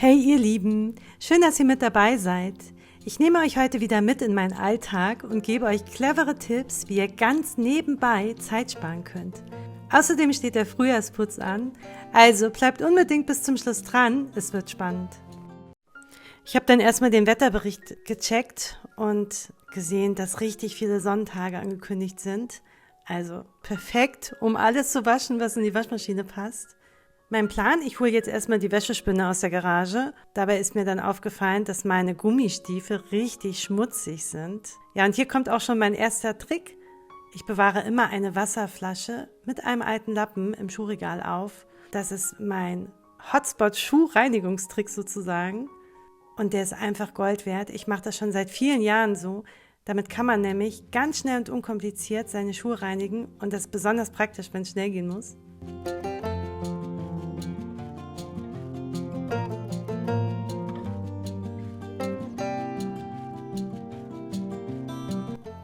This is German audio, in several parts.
Hey ihr Lieben, schön, dass ihr mit dabei seid. Ich nehme euch heute wieder mit in meinen Alltag und gebe euch clevere Tipps, wie ihr ganz nebenbei Zeit sparen könnt. Außerdem steht der Frühjahrsputz an, also bleibt unbedingt bis zum Schluss dran, es wird spannend. Ich habe dann erstmal den Wetterbericht gecheckt und gesehen, dass richtig viele Sonnentage angekündigt sind. Also perfekt, um alles zu waschen, was in die Waschmaschine passt. Mein Plan, ich hole jetzt erstmal die Wäschespinne aus der Garage. Dabei ist mir dann aufgefallen, dass meine Gummistiefel richtig schmutzig sind. Ja, und hier kommt auch schon mein erster Trick. Ich bewahre immer eine Wasserflasche mit einem alten Lappen im Schuhregal auf. Das ist mein Hotspot-Schuhreinigungstrick sozusagen. Und der ist einfach Gold wert. Ich mache das schon seit vielen Jahren so. Damit kann man nämlich ganz schnell und unkompliziert seine Schuhe reinigen. Und das ist besonders praktisch, wenn es schnell gehen muss.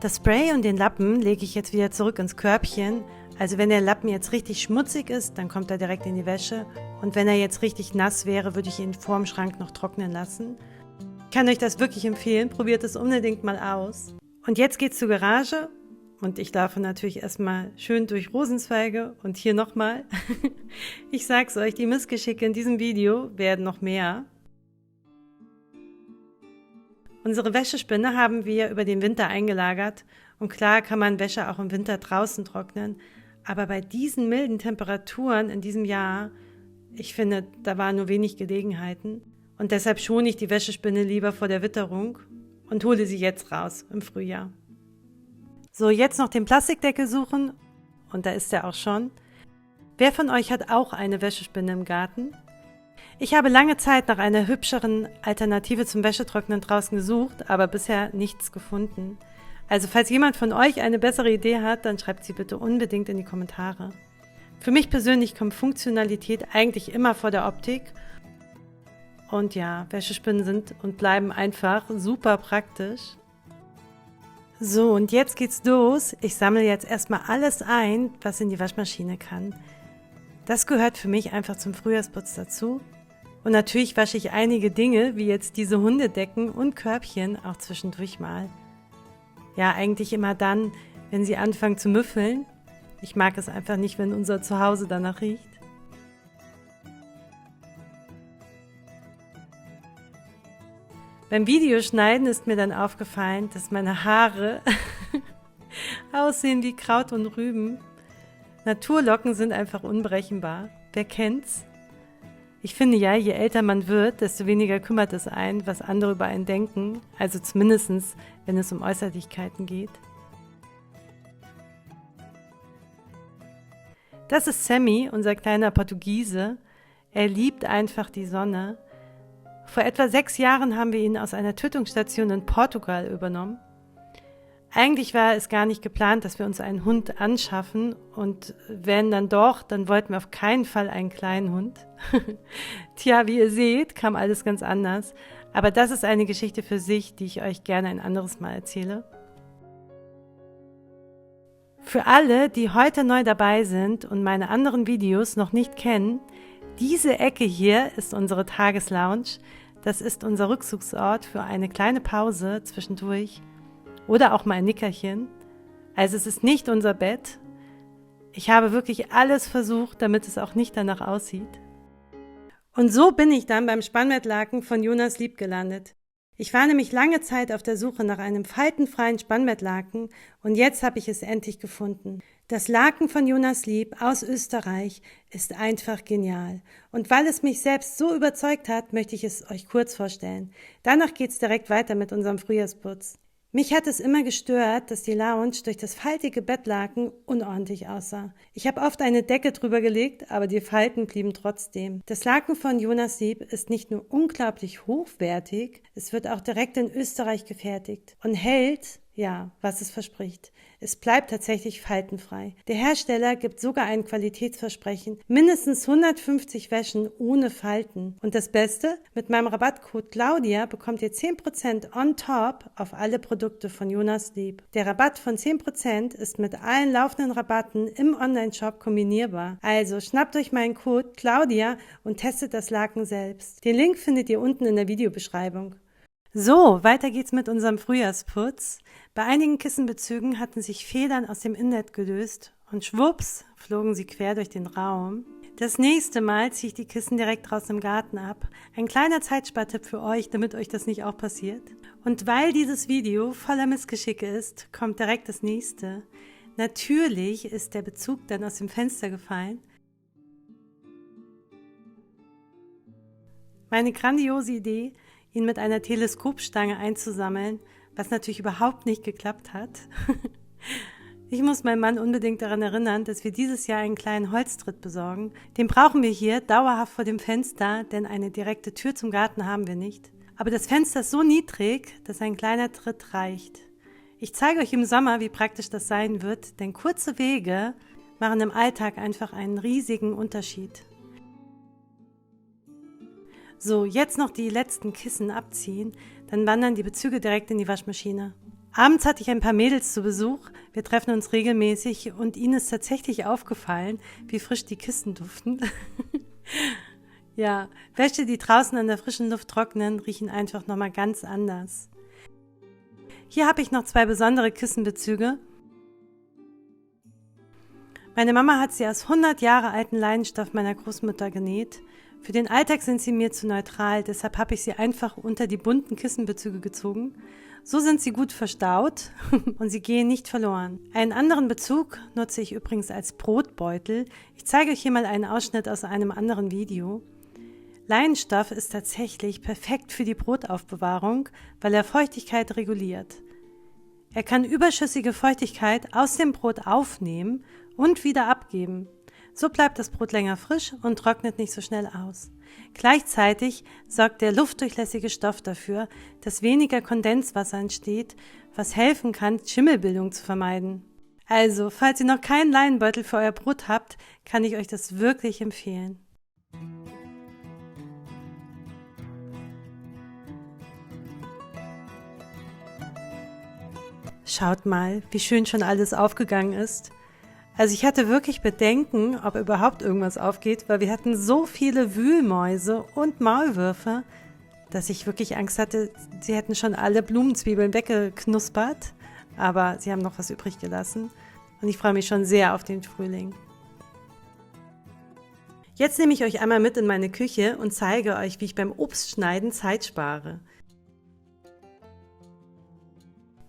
Das Spray und den Lappen lege ich jetzt wieder zurück ins Körbchen. Also wenn der Lappen jetzt richtig schmutzig ist, dann kommt er direkt in die Wäsche. Und wenn er jetzt richtig nass wäre, würde ich ihn vorm Schrank noch trocknen lassen. Ich kann euch das wirklich empfehlen, probiert es unbedingt mal aus. Und jetzt geht's zur Garage. Und ich laufe natürlich erstmal schön durch Rosenzweige und hier nochmal. Ich sag's euch, die Missgeschicke in diesem Video werden noch mehr. Unsere Wäschespinne haben wir über den Winter eingelagert und klar kann man Wäsche auch im Winter draußen trocknen, aber bei diesen milden Temperaturen in diesem Jahr, ich finde, da waren nur wenig Gelegenheiten und deshalb schone ich die Wäschespinne lieber vor der Witterung und hole sie jetzt raus im Frühjahr. So, jetzt noch den Plastikdeckel suchen und da ist er auch schon. Wer von euch hat auch eine Wäschespinne im Garten? Ich habe lange Zeit nach einer hübscheren Alternative zum Wäschetrocknen draußen gesucht, aber bisher nichts gefunden. Also falls jemand von euch eine bessere Idee hat, dann schreibt sie bitte unbedingt in die Kommentare. Für mich persönlich kommt Funktionalität eigentlich immer vor der Optik. Und ja, Wäschespinnen sind und bleiben einfach super praktisch. So, und jetzt geht's los. Ich sammle jetzt erstmal alles ein, was in die Waschmaschine kann. Das gehört für mich einfach zum Frühjahrsputz dazu. Und natürlich wasche ich einige Dinge, wie jetzt diese Hundedecken und Körbchen, auch zwischendurch mal. Ja, eigentlich immer dann, wenn sie anfangen zu müffeln. Ich mag es einfach nicht, wenn unser Zuhause danach riecht. Beim Videoschneiden ist mir dann aufgefallen, dass meine Haare aussehen wie Kraut und Rüben. Naturlocken sind einfach unberechenbar. Wer kennt's? Ich finde ja, je älter man wird, desto weniger kümmert es einen, was andere über einen denken. Also zumindest, wenn es um Äußerlichkeiten geht. Das ist Sammy, unser kleiner Portugiese. Er liebt einfach die Sonne. Vor etwa 6 Jahren haben wir ihn aus einer Tötungsstation in Portugal übernommen. Eigentlich war es gar nicht geplant, dass wir uns einen Hund anschaffen und wenn dann doch, dann wollten wir auf keinen Fall einen kleinen Hund. Tja, wie ihr seht, kam alles ganz anders. Aber das ist eine Geschichte für sich, die ich euch gerne ein anderes Mal erzähle. Für alle, die heute neu dabei sind und meine anderen Videos noch nicht kennen, diese Ecke hier ist unsere Tageslounge. Das ist unser Rückzugsort für eine kleine Pause zwischendurch. Oder auch mal ein Nickerchen. Also es ist nicht unser Bett. Ich habe wirklich alles versucht, damit es auch nicht danach aussieht. Und so bin ich dann beim Spannbettlaken von Jonas Lieb gelandet. Ich war nämlich lange Zeit auf der Suche nach einem faltenfreien Spannbettlaken und jetzt habe ich es endlich gefunden. Das Laken von Jonas Lieb aus Österreich ist einfach genial. Und weil es mich selbst so überzeugt hat, möchte ich es euch kurz vorstellen. Danach geht's direkt weiter mit unserem Frühjahrsputz. Mich hat es immer gestört, dass die Lounge durch das faltige Bettlaken unordentlich aussah. Ich habe oft eine Decke drüber gelegt, aber die Falten blieben trotzdem. Das Laken von Jonas Lieb ist nicht nur unglaublich hochwertig, es wird auch direkt in Österreich gefertigt und hält, Ja, was es verspricht. Es bleibt tatsächlich faltenfrei. Der Hersteller gibt sogar ein Qualitätsversprechen. Mindestens 150 Wäschen ohne Falten. Und das Beste? Mit meinem Rabattcode Claudia bekommt ihr 10% on top auf alle Produkte von Jonas Lieb. Der Rabatt von 10% ist mit allen laufenden Rabatten im Onlineshop kombinierbar. Also schnappt euch meinen Code Claudia und testet das Laken selbst. Den Link findet ihr unten in der Videobeschreibung. So, weiter geht's mit unserem Frühjahrsputz. Bei einigen Kissenbezügen hatten sich Federn aus dem Inlet gelöst und schwupps flogen sie quer durch den Raum. Das nächste Mal ziehe ich die Kissen direkt draußen im Garten ab. Ein kleiner Zeitspartipp für euch, damit euch das nicht auch passiert. Und weil dieses Video voller Missgeschicke ist, kommt direkt das nächste. Natürlich ist der Bezug dann aus dem Fenster gefallen. Meine grandiose Idee, ihn mit einer Teleskopstange einzusammeln, was natürlich überhaupt nicht geklappt hat. Ich muss meinen Mann unbedingt daran erinnern, dass wir dieses Jahr einen kleinen Holztritt besorgen. Den brauchen wir hier dauerhaft vor dem Fenster, denn eine direkte Tür zum Garten haben wir nicht. Aber das Fenster ist so niedrig, dass ein kleiner Tritt reicht. Ich zeige euch im Sommer, wie praktisch das sein wird, denn kurze Wege machen im Alltag einfach einen riesigen Unterschied. So, jetzt noch die letzten Kissen abziehen, dann wandern die Bezüge direkt in die Waschmaschine. Abends hatte ich ein paar Mädels zu Besuch, wir treffen uns regelmäßig und ihnen ist tatsächlich aufgefallen, wie frisch die Kissen duften. Ja, Wäsche, die draußen an der frischen Luft trocknen, riechen einfach nochmal ganz anders. Hier habe ich noch 2 besondere Kissenbezüge. Meine Mama hat sie aus 100 Jahre alten Leinenstoff meiner Großmutter genäht. Für den Alltag sind sie mir zu neutral, deshalb habe ich sie einfach unter die bunten Kissenbezüge gezogen. So sind sie gut verstaut und sie gehen nicht verloren. Einen anderen Bezug nutze ich übrigens als Brotbeutel. Ich zeige euch hier mal einen Ausschnitt aus einem anderen Video. Leinenstoff ist tatsächlich perfekt für die Brotaufbewahrung, weil er Feuchtigkeit reguliert. Er kann überschüssige Feuchtigkeit aus dem Brot aufnehmen und wieder abgeben. So bleibt das Brot länger frisch und trocknet nicht so schnell aus. Gleichzeitig sorgt der luftdurchlässige Stoff dafür, dass weniger Kondenswasser entsteht, was helfen kann, Schimmelbildung zu vermeiden. Also, falls ihr noch keinen Leinenbeutel für euer Brot habt, kann ich euch das wirklich empfehlen. Schaut mal, wie schön schon alles aufgegangen ist. Also ich hatte wirklich Bedenken, ob überhaupt irgendwas aufgeht, weil wir hatten so viele Wühlmäuse und Maulwürfe, dass ich wirklich Angst hatte, sie hätten schon alle Blumenzwiebeln weggeknuspert, aber sie haben noch was übrig gelassen und ich freue mich schon sehr auf den Frühling. Jetzt nehme ich euch einmal mit in meine Küche und zeige euch, wie ich beim Obstschneiden Zeit spare.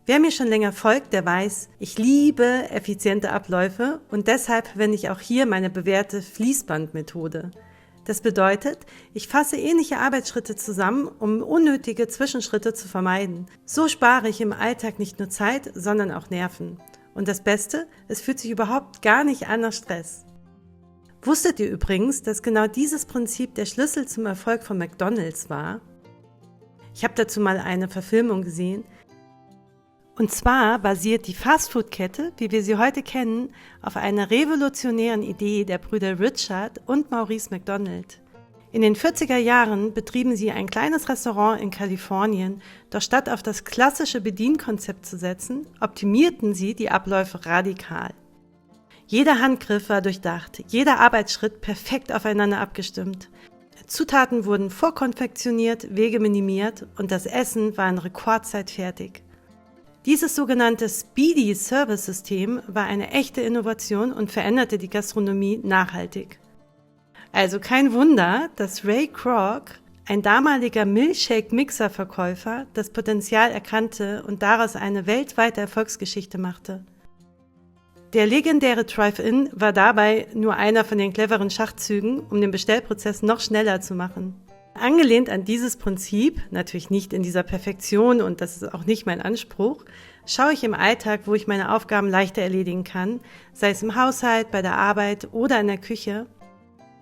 Wer mir schon länger folgt, der weiß, ich liebe effiziente Abläufe und deshalb verwende ich auch hier meine bewährte Fließbandmethode. Das bedeutet, ich fasse ähnliche Arbeitsschritte zusammen, um unnötige Zwischenschritte zu vermeiden. So spare ich im Alltag nicht nur Zeit, sondern auch Nerven. Und das Beste, es fühlt sich überhaupt gar nicht an nach Stress. Wusstet ihr übrigens, dass genau dieses Prinzip der Schlüssel zum Erfolg von McDonald's war? Ich habe dazu mal eine Verfilmung gesehen. Und zwar basiert die Fastfood-Kette, wie wir sie heute kennen, auf einer revolutionären Idee der Brüder Richard und Maurice McDonald. In den 40er Jahren betrieben sie ein kleines Restaurant in Kalifornien, doch statt auf das klassische Bedienkonzept zu setzen, optimierten sie die Abläufe radikal. Jeder Handgriff war durchdacht, jeder Arbeitsschritt perfekt aufeinander abgestimmt. Zutaten wurden vorkonfektioniert, Wege minimiert und das Essen war in Rekordzeit fertig. Dieses sogenannte Speedy Service System war eine echte Innovation und veränderte die Gastronomie nachhaltig. Also kein Wunder, dass Ray Kroc, ein damaliger Milchshake-Mixer-Verkäufer, das Potenzial erkannte und daraus eine weltweite Erfolgsgeschichte machte. Der legendäre Drive-In war dabei nur einer von den cleveren Schachzügen, um den Bestellprozess noch schneller zu machen. Angelehnt an dieses Prinzip, natürlich nicht in dieser Perfektion und das ist auch nicht mein Anspruch, schaue ich im Alltag, wo ich meine Aufgaben leichter erledigen kann, sei es im Haushalt, bei der Arbeit oder in der Küche.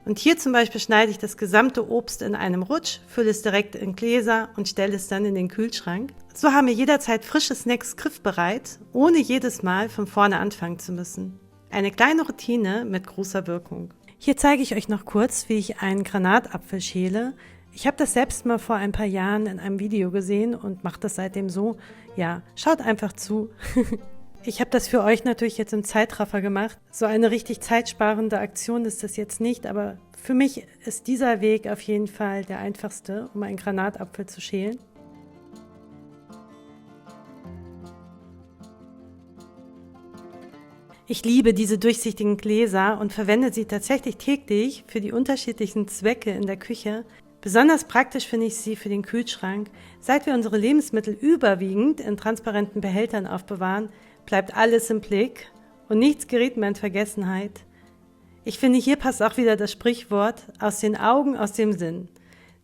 Und hier zum Beispiel schneide ich das gesamte Obst in einem Rutsch, fülle es direkt in Gläser und stelle es dann in den Kühlschrank. So haben wir jederzeit frische Snacks griffbereit, ohne jedes Mal von vorne anfangen zu müssen. Eine kleine Routine mit großer Wirkung. Hier zeige ich euch noch kurz, wie ich einen Granatapfel schäle. Ich habe das selbst mal vor ein paar Jahren in einem Video gesehen und mache das seitdem so. Ja, schaut einfach zu. Ich habe das für euch natürlich jetzt im Zeitraffer gemacht. So eine richtig zeitsparende Aktion ist das jetzt nicht, aber für mich ist dieser Weg auf jeden Fall der einfachste, um einen Granatapfel zu schälen. Ich liebe diese durchsichtigen Gläser und verwende sie tatsächlich täglich für die unterschiedlichen Zwecke in der Küche. Besonders praktisch finde ich sie für den Kühlschrank. Seit wir unsere Lebensmittel überwiegend in transparenten Behältern aufbewahren, bleibt alles im Blick und nichts gerät mehr in Vergessenheit. Ich finde, hier passt auch wieder das Sprichwort, aus den Augen, aus dem Sinn.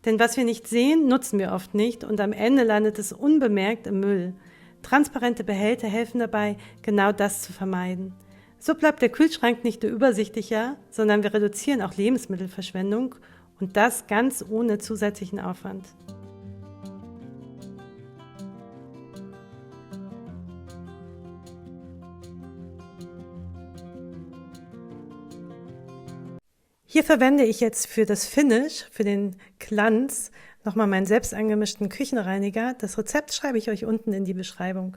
Denn was wir nicht sehen, nutzen wir oft nicht und am Ende landet es unbemerkt im Müll. Transparente Behälter helfen dabei, genau das zu vermeiden. So bleibt der Kühlschrank nicht nur übersichtlicher, sondern wir reduzieren auch Lebensmittelverschwendung und das ganz ohne zusätzlichen Aufwand. Hier verwende ich jetzt für das Finish, für den Glanz, nochmal meinen selbst angemischten Küchenreiniger. Das Rezept schreibe ich euch unten in die Beschreibung.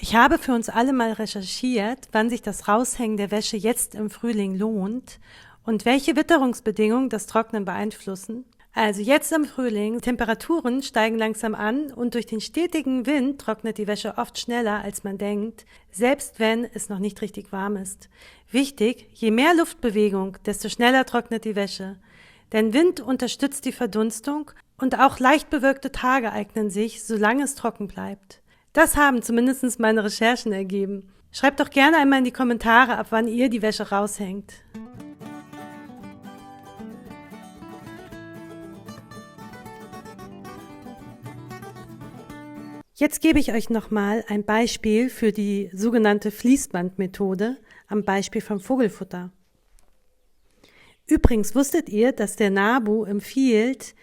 Ich habe für uns alle mal recherchiert, wann sich das Raushängen der Wäsche jetzt im Frühling lohnt und welche Witterungsbedingungen das Trocknen beeinflussen. Also jetzt im Frühling, Temperaturen steigen langsam an und durch den stetigen Wind trocknet die Wäsche oft schneller, als man denkt, selbst wenn es noch nicht richtig warm ist. Wichtig, je mehr Luftbewegung, desto schneller trocknet die Wäsche. Denn Wind unterstützt die Verdunstung und auch leicht bewölkte Tage eignen sich, solange es trocken bleibt. Das haben zumindest meine Recherchen ergeben. Schreibt doch gerne einmal in die Kommentare, ab wann ihr die Wäsche raushängt. Jetzt gebe ich euch nochmal ein Beispiel für die sogenannte Fließbandmethode am Beispiel vom Vogelfutter. Übrigens wusstet ihr, dass der NABU empfiehlt,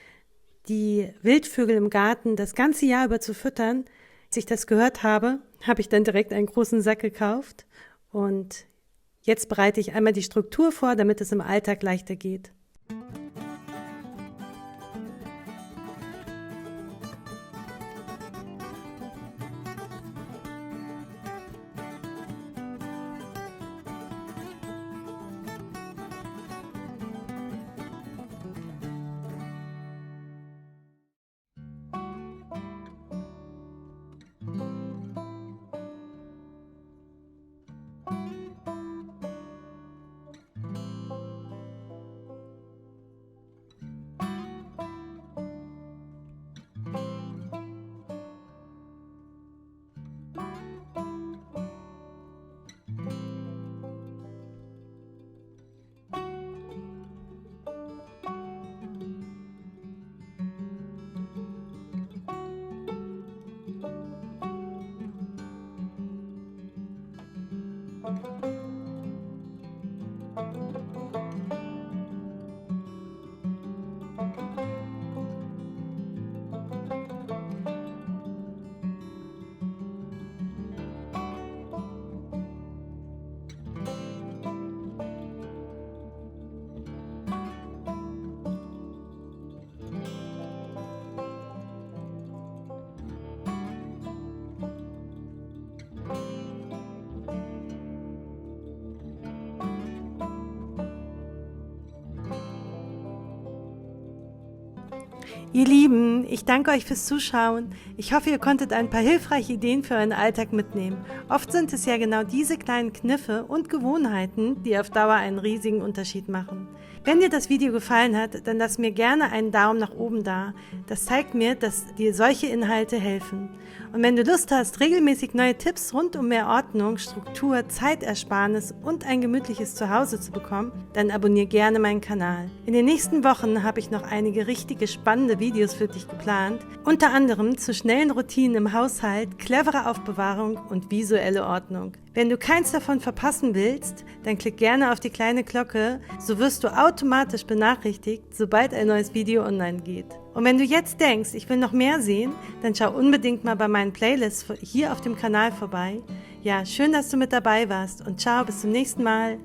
die Wildvögel im Garten das ganze Jahr über zu füttern? Als ich das gehört habe, habe ich dann direkt einen großen Sack gekauft und jetzt bereite ich einmal die Struktur vor, damit es im Alltag leichter geht. Ihr Lieben, ich danke euch fürs Zuschauen. Ich hoffe, ihr konntet ein paar hilfreiche Ideen für euren Alltag mitnehmen. Oft sind es ja genau diese kleinen Kniffe und Gewohnheiten, die auf Dauer einen riesigen Unterschied machen. Wenn dir das Video gefallen hat, dann lass mir gerne einen Daumen nach oben da. Das zeigt mir, dass dir solche Inhalte helfen. Und wenn du Lust hast, regelmäßig neue Tipps rund um mehr Ordnung, Struktur, Zeitersparnis und ein gemütliches Zuhause zu bekommen, dann abonniere gerne meinen Kanal. In den nächsten Wochen habe ich noch einige richtige spannende Videos für dich geplant, unter anderem zu schnellen Routinen im Haushalt, cleverer Aufbewahrung und visuelle Ordnung. Wenn du keins davon verpassen willst, dann klick gerne auf die kleine Glocke, so wirst du automatisch benachrichtigt, sobald ein neues Video online geht. Und wenn du jetzt denkst, ich will noch mehr sehen, dann schau unbedingt mal bei meinen Playlists hier auf dem Kanal vorbei. Ja, schön, dass du mit dabei warst und ciao, bis zum nächsten Mal.